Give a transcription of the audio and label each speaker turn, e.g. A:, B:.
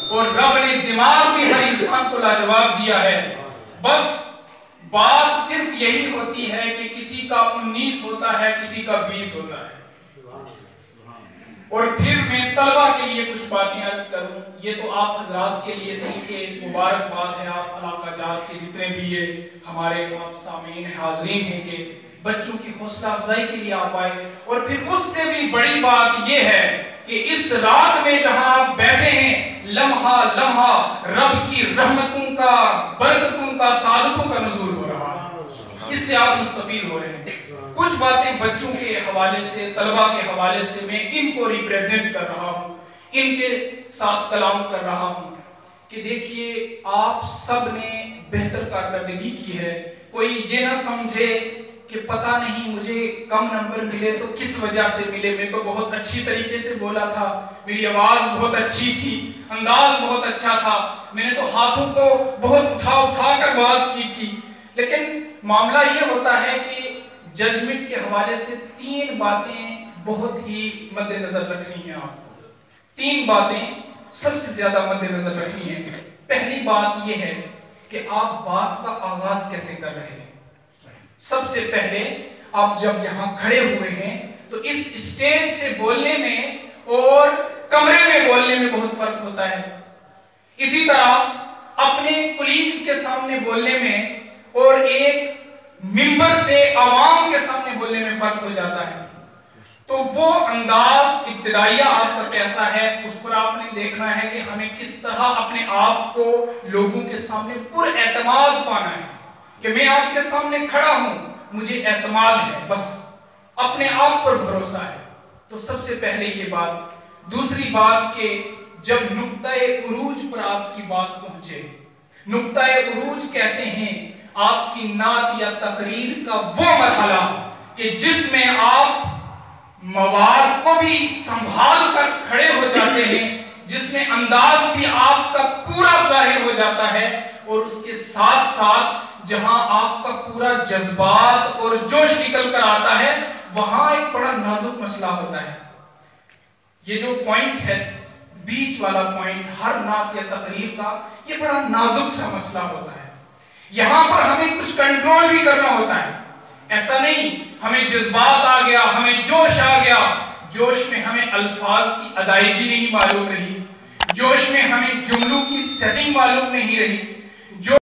A: اور رب نے دماغ بھی ہر انسان کو لاجواب دیا ہے. بس بات صرف یہی ہوتی ہے کہ کسی کا 19 ہوتا ہے, کسی کا 20 ہوتا ہے. اور پھر میں طلبہ کے لیے کچھ باتیں عرض کروں. یہ تو آپ حضرات کے لیے تھی کہ مبارکباد ہے, آپ علاقہ جات کے جتنے بھی یہ ہمارے آپ سامعین حاضرین ہیں کہ بچوں کی حوصلہ افزائی کے لیے آپ آئے. اور پھر اس سے بھی بڑی بات یہ ہے کہ اس رات میں جہاں آپ بیٹھے ہیں, لمحہ لمحہ رب کی رحمتوں کا, برکتوں کا, سعادتوں کا نزول ہو رہا ہے. اس سے آپ مستفید ہو رہے ہیں. کچھ باتیں بچوں کے حوالے سے, طلبہ کے حوالے سے میں ان کو ریپریزنٹ کر رہا ہوں, ان کے ساتھ کلام کر رہا ہوں کہ دیکھیے آپ سب نے بہتر کارکردگی کی ہے. کوئی یہ نہ سمجھے کہ پتہ نہیں مجھے کم نمبر ملے تو کس وجہ سے ملے, میں تو بہت اچھی طریقے سے بولا تھا, میری آواز بہت اچھی تھی, انداز بہت اچھا تھا, میں نے تو ہاتھوں کو بہت اٹھا کر بات کی تھی. لیکن معاملہ یہ ہوتا ہے کہ ججمنٹ کے حوالے سے 3 باتیں بہت ہی مد نظر رکھنی ہیں. آپ کو 3 باتیں سب سے زیادہ مد نظر رکھنی ہیں. پہلی بات یہ ہے کہ آپ بات کا آغاز کیسے کر رہے ہیں. سب سے پہلے آپ جب یہاں کھڑے ہوئے ہیں تو اس اسٹیج سے بولنے میں اور کمرے میں بولنے میں بہت فرق ہوتا ہے. اسی طرح اپنے کولیگز کے سامنے بولنے میں اور ایک ممبر سے عوام کے سامنے بولنے میں فرق ہو جاتا ہے. تو وہ انداز ابتدائیہ آپ کا کیسا ہے, اس پر آپ نے دیکھنا ہے کہ ہمیں کس طرح اپنے آپ کو لوگوں کے سامنے پر اعتماد پانا ہے کہ میں آپ کے سامنے کھڑا ہوں, مجھے اعتماد ہے, بس اپنے آپ پر بھروسہ ہے. تو سب سے پہلے یہ بات. دوسری بات کہ جب نقطہ عروج پر آپ کی بات پہنچے, نقطہ عروج کہتے ہیں آپ کی نعت یا تقریر کا وہ مرحلہ کہ جس میں آپ مواد کو بھی سنبھال کر کھڑے ہو جاتے ہیں, جس میں انداز بھی آپ کا پورا ظاہر ہو جاتا ہے, اور اس کے ساتھ ساتھ جہاں آپ کا پورا جذبات اور جوش نکل کر آتا ہے, وہاں ایک بڑا نازک مسئلہ ہوتا ہے. یہ جو پوائنٹ ہے, بیچ والا پوائنٹ ہر نعت یا تقریر کا, یہ بڑا نازک سا مسئلہ ہوتا ہے. یہاں پر ہمیں کچھ کنٹرول بھی کرنا ہوتا ہے. ایسا نہیں ہمیں جذبات آ گیا, ہمیں جوش آ گیا, جوش میں ہمیں الفاظ کی ادائیگی نہیں معلوم رہی, جوش میں ہمیں جملوں کی سیٹنگ معلوم نہیں رہی,